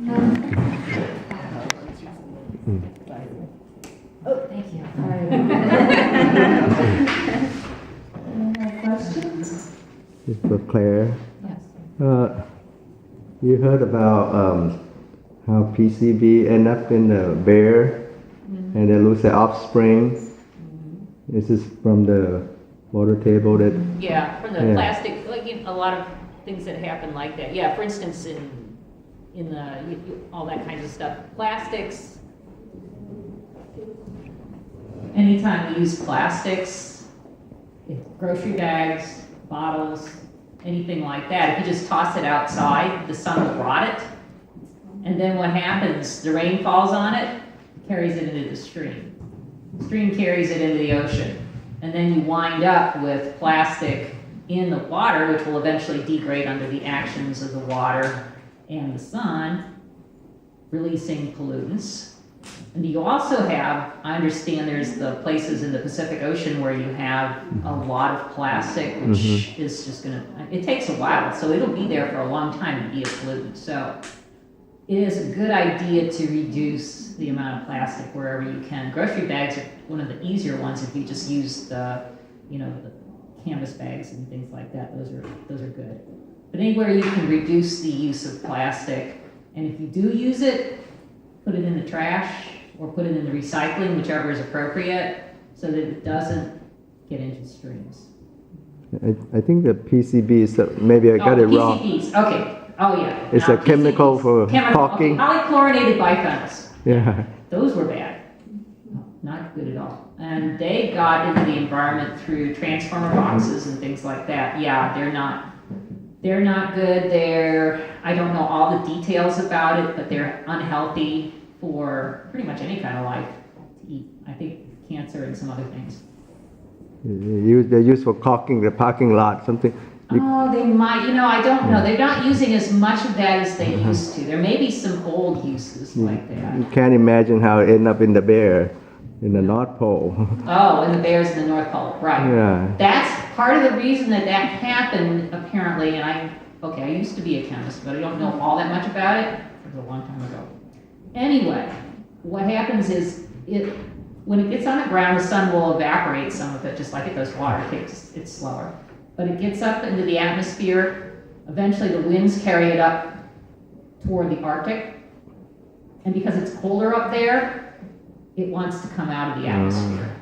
Oh, thank you. Any more questions? This is for Claire. Yes. You heard about how PCB end up in the bear and they lose their offspring. This is from the water table that. Yeah, from the Yeah. plastic, like a lot of things that happen like that. Yeah, for instance, in the all that kinds of stuff, plastics. Anytime we use plastics, grocery bags, bottles, anything like that, if you just toss it outside, the sun will rot it. And then what happens? The rain falls on it, carries it into the stream. The stream carries it into the ocean. And then you wind up with plastic in the water, which will eventually degrade under the actions of the water and the sun, releasing pollutants. And you also have, I understand there's the places in the Pacific Ocean where you have a lot of plastic, which is just gonna, it takes a while, so it'll be there for a long time to be a pollutant. So it is a good idea to reduce the amount of plastic wherever you can. Grocery bags are one of the easier ones if you just use the, the canvas bags and things like that. Those are good. But anywhere you can reduce the use of plastic, and if you do use it, put it in the trash or put it in the recycling, whichever is appropriate, so that it doesn't get into streams. I think the PCBs, maybe I got it wrong. PCBs, okay. Oh, yeah. It's a chemical for caulking. Okay. Polychlorinated biphenyls. Yeah. Those were bad. Not good at all. And they got into the environment through transformer boxes and things like that. Yeah, they're not good. I don't know all the details about it, but they're unhealthy for pretty much any kind of life to eat. I think cancer and some other things. They're used for caulking the parking lot, something. They might, I don't know. They're not using as much of that as they used to. There may be some old uses like that. You can't imagine how it ended up in the bear, in the North Pole. Oh, and the bears in the North Pole, right. Yeah. That's part of the reason that happened, apparently, and I used to be a chemist, but I don't know all that much about it. It was a long time ago. Anyway, what happens is, when it gets on the ground, the sun will evaporate some of it, just like it does water. It's slower. But it gets up into the atmosphere. Eventually the winds carry it up toward the Arctic. And because it's colder up there, it wants to come out of the atmosphere.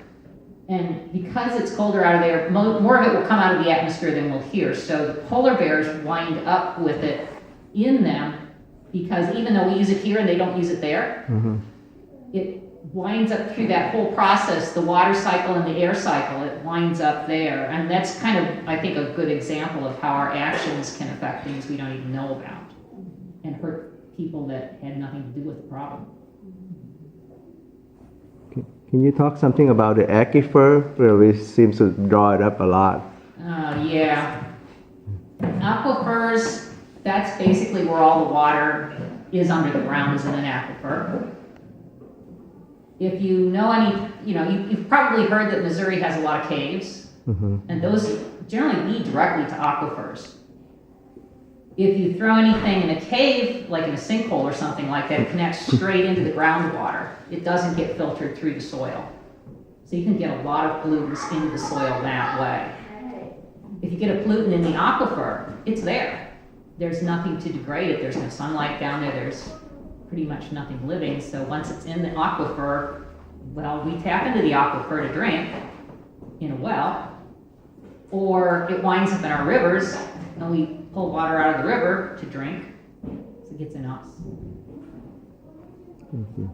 And because it's colder out of there, more of it will come out of the atmosphere than we'll hear. So the polar bears wind up with it in them, because even though we use it here and they don't use it there, it winds up through that whole process, the water cycle and the air cycle, it winds up there. And that's kind of, I think, a good example of how our actions can affect things we don't even know about and hurt people that had nothing to do with the problem. Can you talk something about the aquifer, where we seem to draw it up a lot? Yeah. Aquifers, that's basically where all the water is under the ground, is in an aquifer. If you know you've probably heard that Missouri has a lot of caves, and those generally lead directly to aquifers. If you throw anything in a cave, like in a sinkhole or something like that, it connects straight into the groundwater. It doesn't get filtered through the soil. So you can get a lot of pollutants into the soil that way. If you get a pollutant in the aquifer, it's there. There's nothing to degrade it. There's no sunlight down there. There's pretty much nothing living. So once it's in the aquifer, well, we tap into the aquifer to drink in a well, or it winds up in our rivers and we pull water out of the river to drink, so it gets in us. Thank you.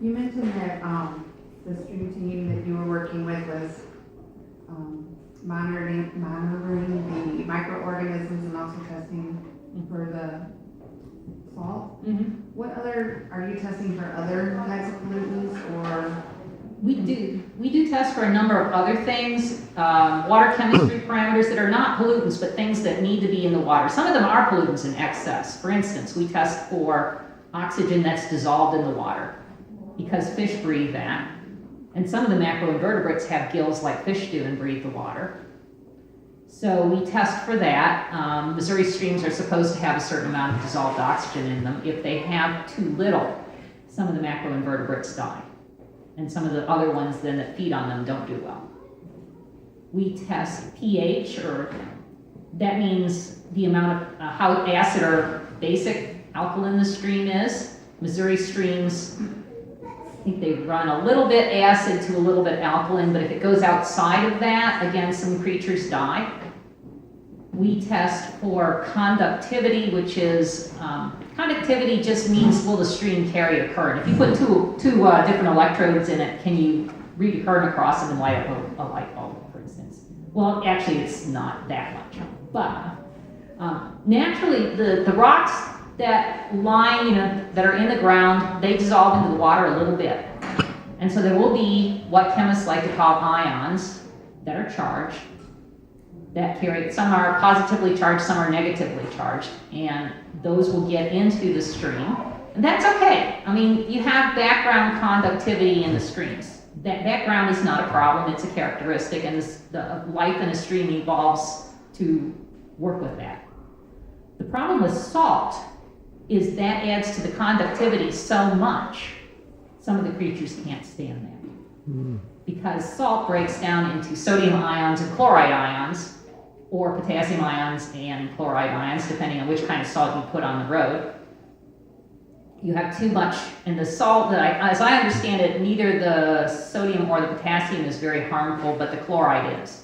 You mentioned that the stream team that you were working with was monitoring the microorganisms and also testing for the salt. What other, are you testing for other types of pollutants, or? We do test for a number of other things, water chemistry parameters that are not pollutants, but things that need to be in the water. Some of them are pollutants in excess. For instance, we test for oxygen that's dissolved in the water, because fish breathe that. And some of the macroinvertebrates have gills like fish do and breathe the water. So we test for that. Missouri streams are supposed to have a certain amount of dissolved oxygen in them. If they have too little, some of the macroinvertebrates die. And some of the other ones then that feed on them don't do well. We test pH, or that means the amount of how acid or basic alkaline the stream is. Missouri streams, I think they run a little bit acid to a little bit alkaline, but if it goes outside of that, again, some creatures die. We test for conductivity, which is, conductivity just means will the stream carry a current. If you put two different electrodes in it, can you read a current across them and light up a light bulb, for instance? Well, actually, it's not that much, but naturally, the rocks that line, that are in the ground, they dissolve into the water a little bit. And so there will be what chemists like to call ions that are charged, that carry, some are positively charged, some are negatively charged, and those will get into the stream. And that's okay. I mean, you have background conductivity in the streams. That background is not a problem, it's a characteristic, and the life in a stream evolves to work with that. The problem with salt is that adds to the conductivity so much, some of the creatures can't stand that. Because salt breaks down into sodium ions and chloride ions, or potassium ions and chloride ions, depending on which kind of salt you put on the road. You have too much, and the salt, as I understand it, neither the sodium or the potassium is very harmful, but the chloride is.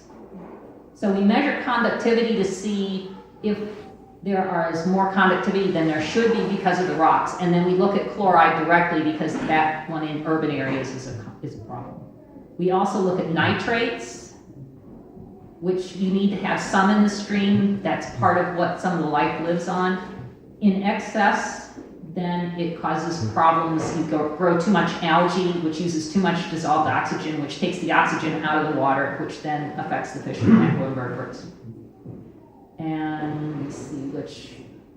So we measure conductivity to see if there is more conductivity than there should be because of the rocks, and then we look at chloride directly because that one in urban areas is a problem. We also look at nitrates, which you need to have some in the stream. That's part of what some of the life lives on. In excess, then it causes problems. You grow too much algae, which uses too much dissolved oxygen, which takes the oxygen out of the water, which then affects the fish and macroinvertebrates. And let me see, which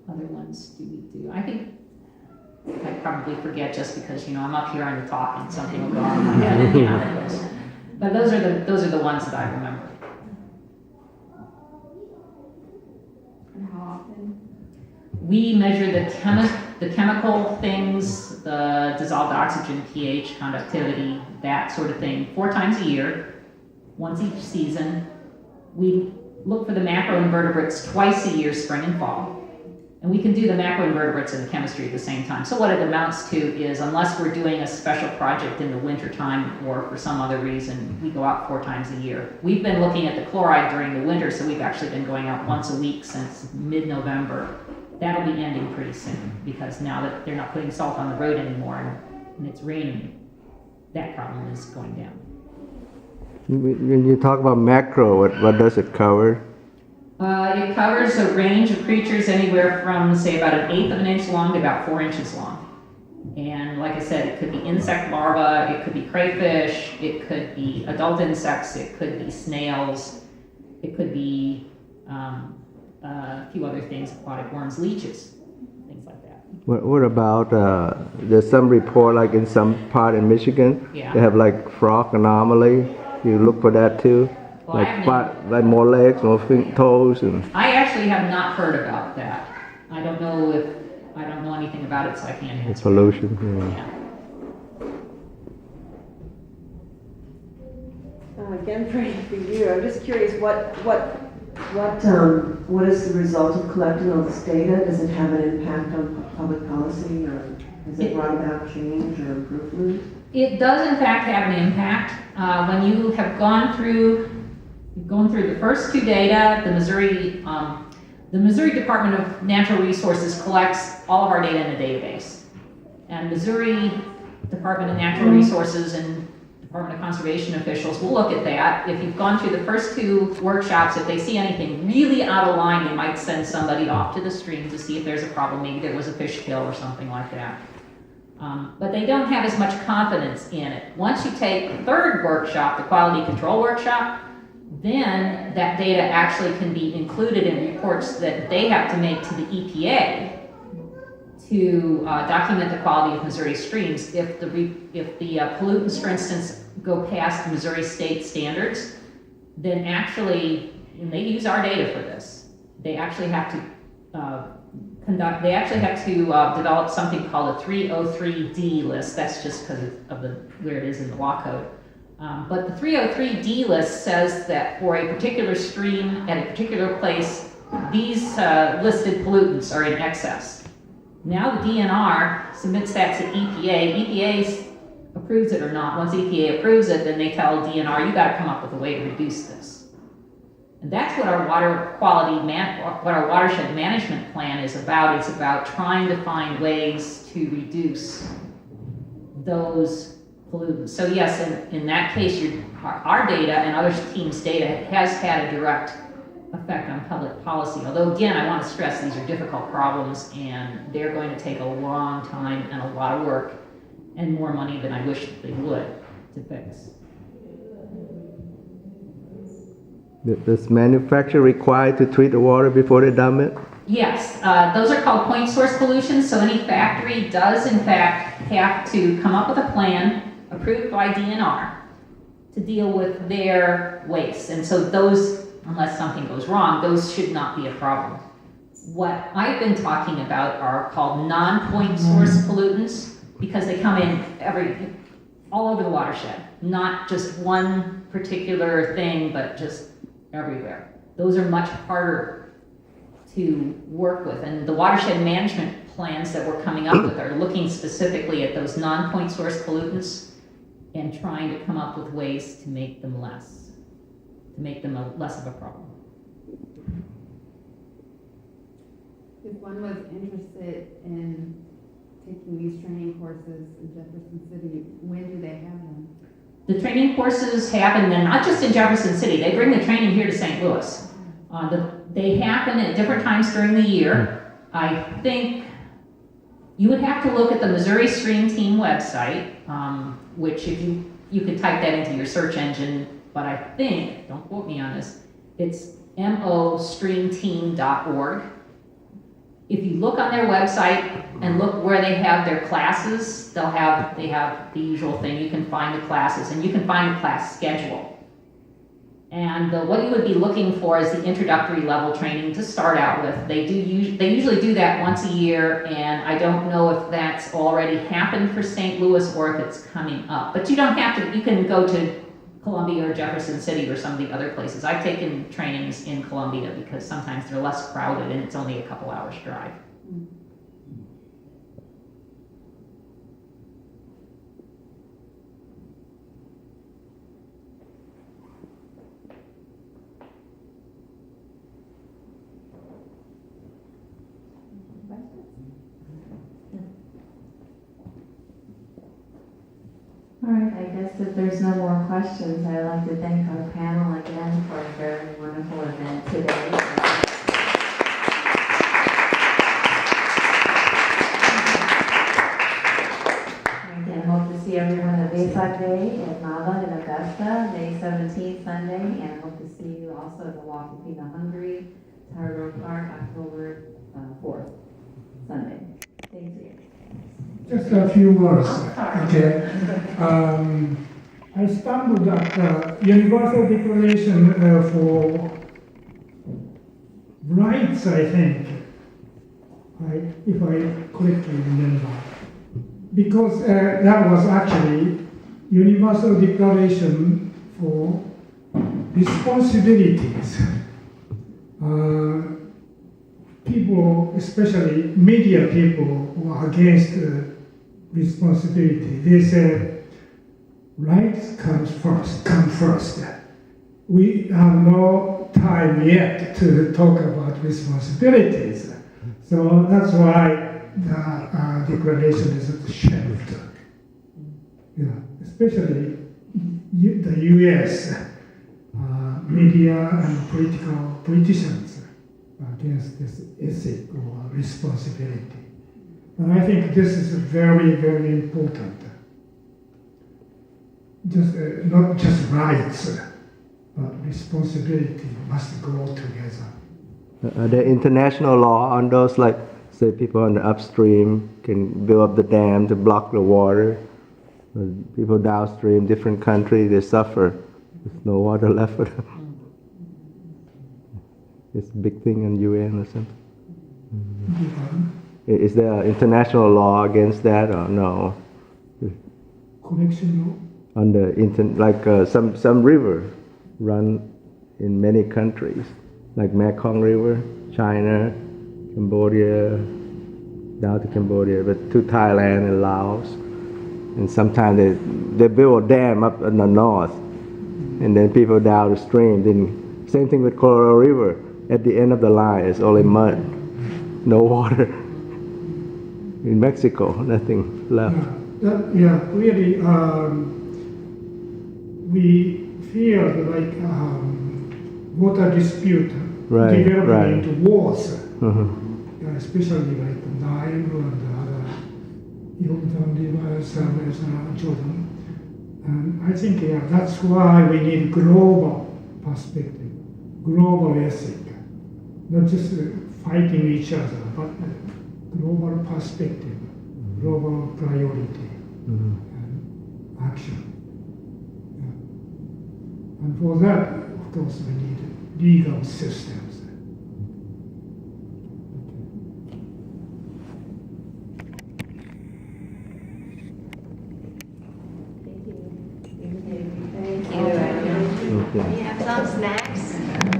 other ones do we do? I think I probably forget just because, I'm up here on the talk and something will go on in my head. But those are the ones that I remember. And how often? We measure the chemical things, the dissolved oxygen, pH, conductivity, that sort of thing, 4 times a year, once each season. We look for the macroinvertebrates twice a year, spring and fall. And we can do the macroinvertebrates and the chemistry at the same time. So what it amounts to is, unless we're doing a special project in the wintertime or for some other reason, we go out 4 times a year. We've been looking at the chloride during the winter, so we've actually been going out once a week since mid-November. That'll be ending pretty soon, because now that they're not putting salt on the road anymore and it's raining, that problem is going down. When you talk about macro, what does it cover? It covers a range of creatures anywhere from, say, about 1/8 of an inch long to about 4 inches long. And like I said, it could be insect larvae, it could be crayfish, it could be adult insects, it could be snails, it could be a few other things, aquatic worms, leeches, things like that. What about, there's some report like in some part in Michigan, Yeah. they have like frog anomaly. You look for that too? Well, Like more legs, more toes, and I actually have not heard about that. I don't know anything about it, so I can't answer. pollution. Yeah. Again, for you, I'm just curious, what is the result of collecting all this data? Does it have an impact on public policy, or has it brought about change or improvement? It does in fact have an impact. When you have gone through the first 2 data, the Missouri Department of Natural Resources collects all of our data in a database. And Missouri Department of Natural Resources and Department of Conservation officials will look at that. If you've gone through the first 2 workshops, if they see anything really out of line, they might send somebody off to the stream to see if there's a problem. Maybe there was a fish kill or something like that. But they don't have as much confidence in it. Once you take the 3rd workshop, the quality control workshop, then that data actually can be included in reports that they have to make to the EPA to document the quality of Missouri streams. If the pollutants, for instance, go past Missouri state standards, then actually when they use our data for this, they actually have to develop something called a 303D list. That's just because of where it is in the law code. But the 303D list says that for a particular stream at a particular place, these listed pollutants are in excess. Now the DNR submits that to EPA. EPA approves it or not. Once EPA approves it, then they tell DNR, you gotta come up with a way to reduce this. And that's what our what our watershed management plan is about. It's about trying to find ways to reduce those pollutants. So yes, in that case, our data and other teams' data has had a direct effect on public policy. Although again, I want to stress these are difficult problems and they're going to take a long time and a lot of work and more money than I wish they would to fix. Does manufacturer required to treat the water before they dump it? Yes, those are called point source pollution. So any factory does in fact have to come up with a plan approved by DNR to deal with their waste. And so those, unless something goes wrong, those should not be a problem. What I've been talking about are called non-point source pollutants because they come in all over the watershed, not just one particular thing, but just everywhere. Those are much harder to work with. And the watershed management plans that we're coming up with are looking specifically at those non-point source pollutants and trying to come up with ways to make them less of a problem. If one was interested in taking these training courses in Jefferson City, when do they have them? The training courses happen, and not just in Jefferson City, they bring the training here to St. Louis. They happen at different times during the year. I think you would have to look at the Missouri Stream Team website, which if you could type that into your search engine, but I think, don't quote me on this, it's mostreamteam.org. If you look on their website and look where they have their classes, they have the usual thing. You can find the classes and you can find the class schedule. And what you would be looking for is the introductory level training to start out with. They usually do that once a year, and I don't know if that's already happened for St. Louis or if it's coming up. But you don't have to, you can go to Columbia or Jefferson City or some of the other places. I've taken trainings in Columbia because sometimes they're less crowded and it's only a couple hours drive. All right, I guess if there's no more questions, I'd like to thank our panel again for a very wonderful event today. And hope to see everyone at Vesak Day at Nava in Augusta, May 17th, Sunday, and hope to see you also at the Walk of Pina Hungary, Tyro Park, October 4th, Sunday. Thank you. Just a few words, okay. I stumbled at Universal Declaration for Rights, I think, if I correctly remember. Because that was actually Universal Declaration for Responsibilities. People, especially media people, who are against responsibility. They said, rights come first. We have no time yet to talk about responsibilities. So that's why the declaration is shelved. Yeah, especially the U.S. Media and politicians against this ethic or responsibility. And I think this is very, very important. Not just rights, but responsibility must go together. Are there international law on those, like, say, people on the upstream can build up the dam to block the water? People downstream, different countries, they suffer. There's no water left for them. It's a big thing in UN or something. The Is there international law against that or no? connection On the like some river run in many countries, like Mekong River, China, Cambodia, down to Cambodia, but to Thailand and Laos. And sometimes they build a dam up in the north, and then people downstream. Then same thing with Colorado River. At the end of the line, it's only mud, no water. In Mexico, nothing left. really, we fear like water dispute Right, developing right. into wars, Uh-huh. especially like Nile and other Jordan rivers and Jordan. And I think that's why we need global perspective, global ethic, not just fighting each other, but global perspective, global priority and action. Yeah. And for that, of course, we need legal systems. Thank you. Okay. We have some snacks.